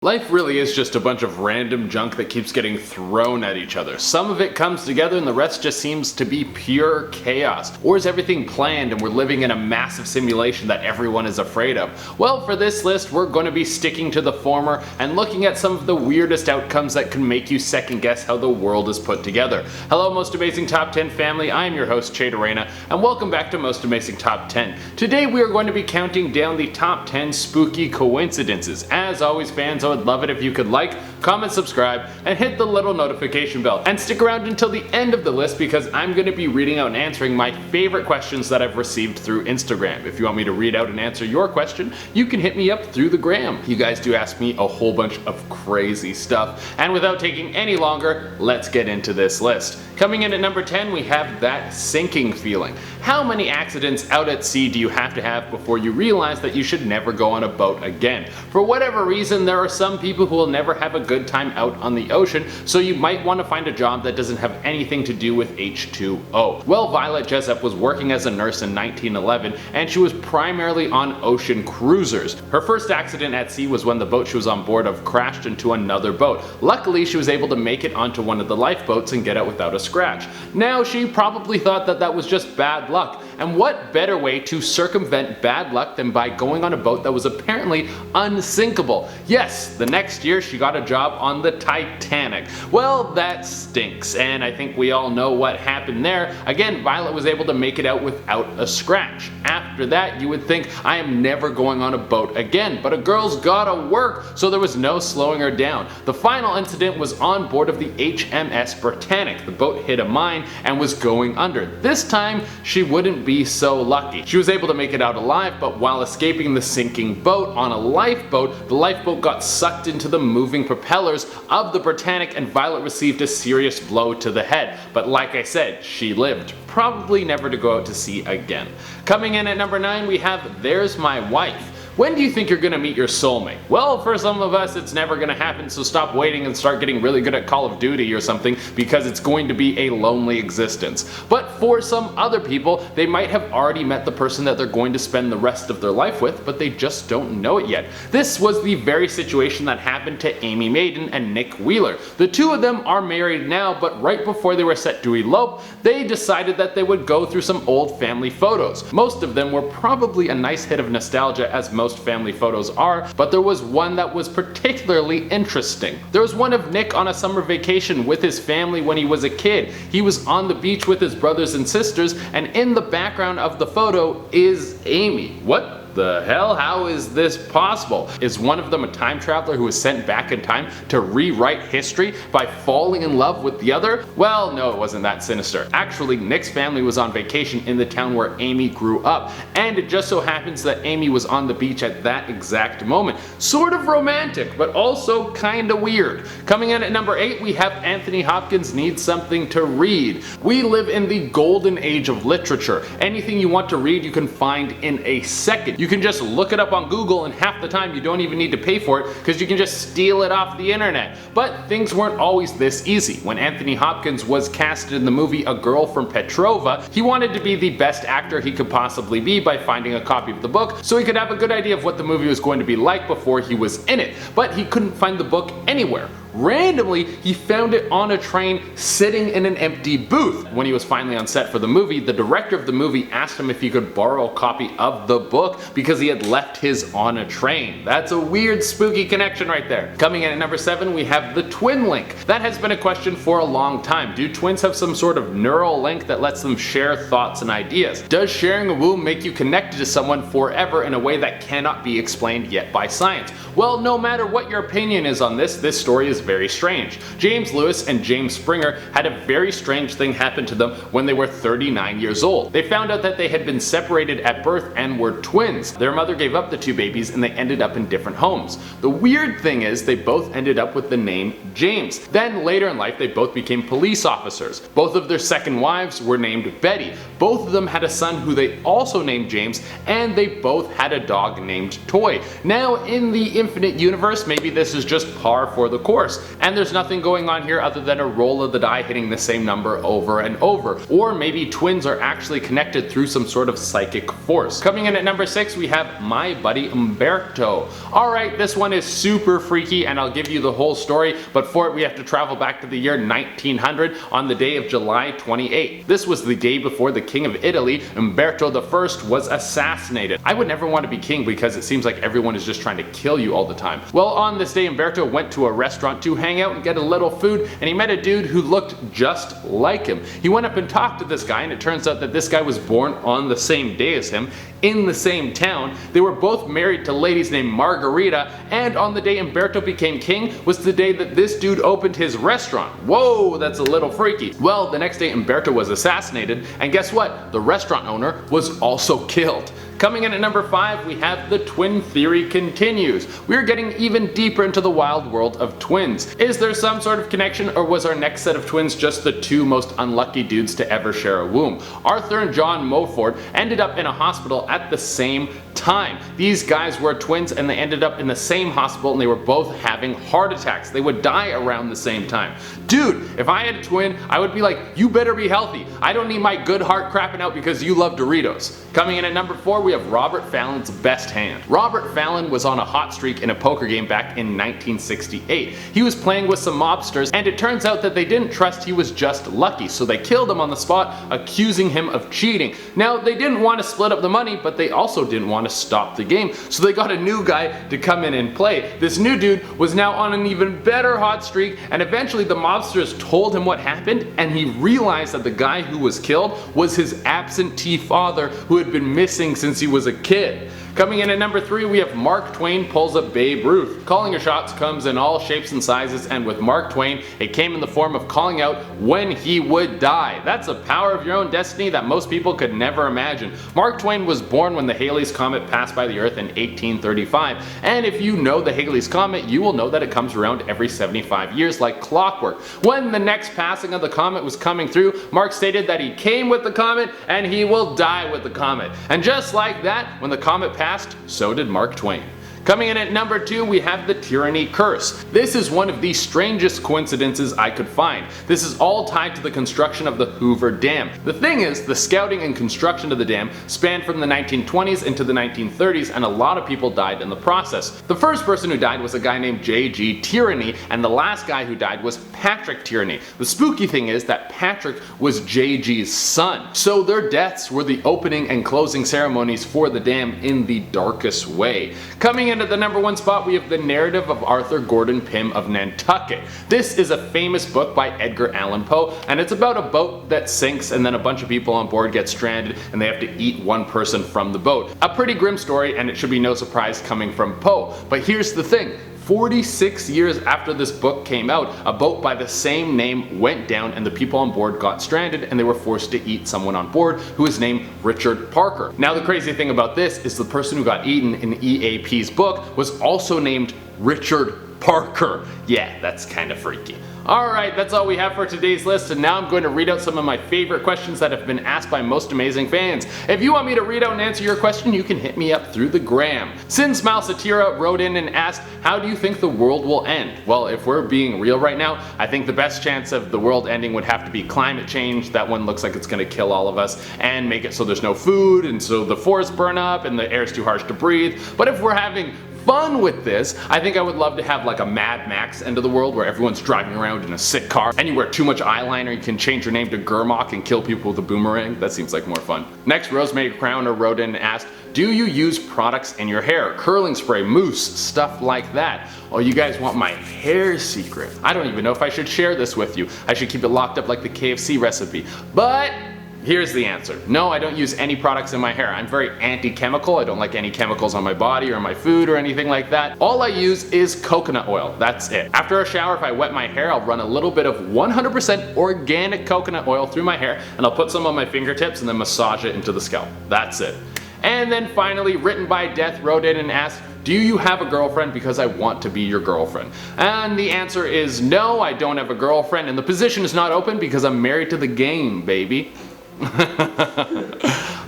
Life really is just a bunch of random junk that keeps getting thrown at each other. Some of it comes together and the rest just seems to be pure chaos. Or is everything planned and we're living in a massive simulation that everyone is afraid of? Well, for this list we're going to be sticking to the former and looking at some of the weirdest outcomes that can make you second guess how the world is put together. Hello Most Amazing Top 10 family, I am your host Tyranny and welcome back to Most Amazing Top 10. Today we are going to be counting down the top 10 spooky coincidences. As always fans, I would love it if you could like, comment, subscribe, and hit the little notification bell. And stick around until the end of the list because I'm going to be reading out and answering my favorite questions that I've received through Instagram. If you want me to read out and answer your question, you can hit me up through the gram. You guys do ask me a whole bunch of crazy stuff. And without taking any longer, let's get into this list. Coming in at number 10, we have that sinking feeling. How many accidents out at sea do you have to have before you realize that you should never go on a boat again? For whatever reason, there are some people who will never have a good time out on the ocean, so you might want to find a job that doesn't have anything to do with H2O. Well, Violet Jessup was working as a nurse in 1911, and she was primarily on ocean cruisers. Her first accident at sea was when the boat she was on board of crashed into another boat. Luckily, she was able to make it onto one of the lifeboats and get out without a scratch. Now, she probably thought that that was just bad luck, and what better way to circumvent bad luck than by going on a boat that was apparently unsinkable? Yes, the next year she got a job on the Titanic. Well, that stinks, and I think we all know what happened there. Again, Violet was able to make it out without a scratch. After that, you would think, I am never going on a boat again, but a girl's gotta work, so there was no slowing her down. The final incident was on board of the HMS Britannic. The boat hit a mine and was going under. This time, she wouldn't be so lucky. She was able to make it out alive, but while escaping the sinking boat on a lifeboat, the lifeboat got sucked into the moving propellers of the Britannic and Violet received a serious blow to the head. But like I said, she lived. Probably never to go out to sea again. Coming in at number 9, we have There's My Wife. When do you think you're gonna meet your soulmate? Well, for some of us it's never gonna happen, so stop waiting and start getting really good at Call of Duty or something because it's going to be a lonely existence. But for some other people, they might have already met the person that they're going to spend the rest of their life with, but they just don't know it yet. This was the very situation that happened to Amy Maiden and Nick Wheeler. The two of them are married now, but right before they were set to elope, they decided that they would go through some old family photos. Most of them were probably a nice hit of nostalgia, as most family photos are, but there was one that was particularly interesting. There was one of Nick on a summer vacation with his family when he was a kid. He was on the beach with his brothers and sisters, and in the background of the photo is Amy. What the hell? How is this possible? Is one of them a time traveler who was sent back in time to rewrite history by falling in love with the other? Well, no, it wasn't that sinister. Actually, Nick's family was on vacation in the town where Amy grew up, and it just so happens that Amy was on the beach at that exact moment. Sort of romantic, but also kinda weird. Coming in at number 8, we have Anthony Hopkins Needs Something to Read. We live in the golden age of literature. Anything you want to read you can find in a second. You can just look it up on Google, and half the time you don't even need to pay for it because you can just steal it off the internet. But things weren't always this easy. When Anthony Hopkins was casted in the movie A Girl from Petrova, he wanted to be the best actor he could possibly be by finding a copy of the book so he could have a good idea of what the movie was going to be like before he was in it. But he couldn't find the book anywhere. Randomly, he found it on a train sitting in an empty booth. When he was finally on set for the movie, the director of the movie asked him if he could borrow a copy of the book because he had left his on a train. That's a weird, spooky connection right there. Coming in at number 7, we have the twin link. That has been a question for a long time. Do twins have some sort of neural link that lets them share thoughts and ideas? Does sharing a womb make you connected to someone forever in a way that cannot be explained yet by science? Well, no matter what your opinion is on this story is very strange. James Lewis and James Springer had a very strange thing happen to them when they were 39 years old. They found out that they had been separated at birth and were twins. Their mother gave up the two babies and they ended up in different homes. The weird thing is they both ended up with the name James. Then later in life they both became police officers. Both of their second wives were named Betty. Both of them had a son who they also named James, and they both had a dog named Toy. Now in the infinite universe, maybe this is just par for the course. Curse. And there's nothing going on here other than a roll of the die hitting the same number over and over. Or maybe twins are actually connected through some sort of psychic force. Coming in at number 6, we have My Buddy Umberto. Alright, this one is super freaky and I'll give you the whole story, but for it we have to travel back to the year 1900 on the day of July 28th. This was the day before the King of Italy, Umberto I, was assassinated. I would never want to be king because it seems like everyone is just trying to kill you all the time. Well, on this day Umberto went to a restaurant to hang out and get a little food, and he met a dude who looked just like him. He went up and talked to this guy, and it turns out that this guy was born on the same day as him, in the same town. They were both married to ladies named Margarita, and on the day Umberto became king was the day that this dude opened his restaurant. Whoa, that's a little freaky. Well, the next day Umberto was assassinated, and guess what? The restaurant owner was also killed. Coming in at number 5, we have The Twin Theory Continues. We're getting even deeper into the wild world of twins. Is there some sort of connection, or was our next set of twins just the two most unlucky dudes to ever share a womb? Arthur and John Mulford ended up in a hospital at the same time. These guys were twins and they ended up in the same hospital and they were both having heart attacks. They would die around the same time. Dude, if I had a twin, I would be like, you better be healthy. I don't need my good heart crapping out because you love Doritos. Coming in at number 4, we have Robert Fallon's Best Hand. Robert Fallon was on a hot streak in a poker game back in 1968. He was playing with some mobsters and it turns out that they didn't trust he was just lucky, so they killed him on the spot, accusing him of cheating. Now, they didn't want to split up the money, but they also didn't want to stop the game, so they got a new guy to come in and play. This new dude was now on an even better hot streak, and eventually the mobsters told him what happened, and he realized that the guy who was killed was his absentee father who had been missing since he was a kid. Coming in at number 3, we have Mark Twain pulls a Babe Ruth. Calling your shots comes in all shapes and sizes, and with Mark Twain, it came in the form of calling out when he would die. That's a power of your own destiny that most people could never imagine. Mark Twain was born when the Halley's Comet passed by the Earth in 1835, and if you know the Halley's Comet, you will know that it comes around every 75 years like clockwork. When the next passing of the comet was coming through, Mark stated that he came with the comet and he will die with the comet. And just like that, when the comet passed, so did Mark Twain. Coming in at number 2, we have the Tyranny Curse. This is one of the strangest coincidences I could find. This is all tied to the construction of the Hoover Dam. The thing is, the scouting and construction of the dam spanned from the 1920s into the 1930s, and a lot of people died in the process. The first person who died was a guy named J.G. Tyranny, and the last guy who died was Patrick Tyranny. The spooky thing is that Patrick was J.G.'s son, so their deaths were the opening and closing ceremonies for the dam in the darkest way. Coming in at the number 1 spot, we have The Narrative of Arthur Gordon Pym of Nantucket. This is a famous book by Edgar Allan Poe, and it's about a boat that sinks and then a bunch of people on board get stranded and they have to eat one person from the boat. A pretty grim story, and it should be no surprise coming from Poe. But here's the thing. 46 years after this book came out, a boat by the same name went down and the people on board got stranded and they were forced to eat someone on board who is named Richard Parker. Now the crazy thing about this is the person who got eaten in EAP's book was also named Richard Parker. Yeah, that's kind of freaky. Alright, that's all we have for today's list, and now I'm going to read out some of my favorite questions that have been asked by most amazing fans. If you want me to read out and answer your question, you can hit me up through the gram. Sin Smile Satira wrote in and asked, how do you think the world will end? Well, if we're being real right now, I think the best chance of the world ending would have to be climate change. That one looks like it's going to kill all of us and make it so there's no food and so the forests burn up and the air's too harsh to breathe. But if we're having fun with this, I think I would love to have like a Mad Max end of the world where everyone's driving around in a sick car and you wear too much eyeliner, you can change your name to Gurmok and kill people with a boomerang. That seems like more fun. Next, Rosemary Crowner wrote in and asked, do you use products in your hair? Curling spray, mousse, stuff like that. Oh, you guys want my hair secret? I don't even know if I should share this with you. I should keep it locked up like the KFC recipe. But here's the answer. No, I don't use any products in my hair. I'm very anti-chemical. I don't like any chemicals on my body or my food or anything like that. All I use is coconut oil. That's it. After a shower, if I wet my hair, I'll run a little bit of 100% organic coconut oil through my hair, and I'll put some on my fingertips and then massage it into the scalp. That's it. And then finally, Written by Death wrote in and asked, do you have a girlfriend? Because I want to be your girlfriend. And the answer is no, I don't have a girlfriend, and the position is not open because I'm married to the game, baby.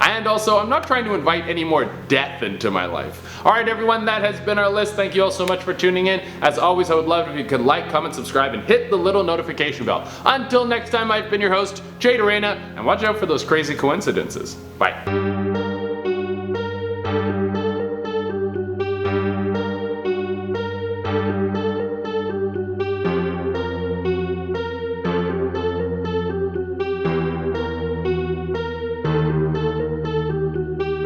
And also, I'm not trying to invite any more death into my life. Alright everyone, that has been our list. Thank you all so much for tuning in. As always, I would love it if you could like, comment, subscribe, and hit the little notification bell. Until next time, I've been your host, Jay Arena, and watch out for those crazy coincidences. Bye.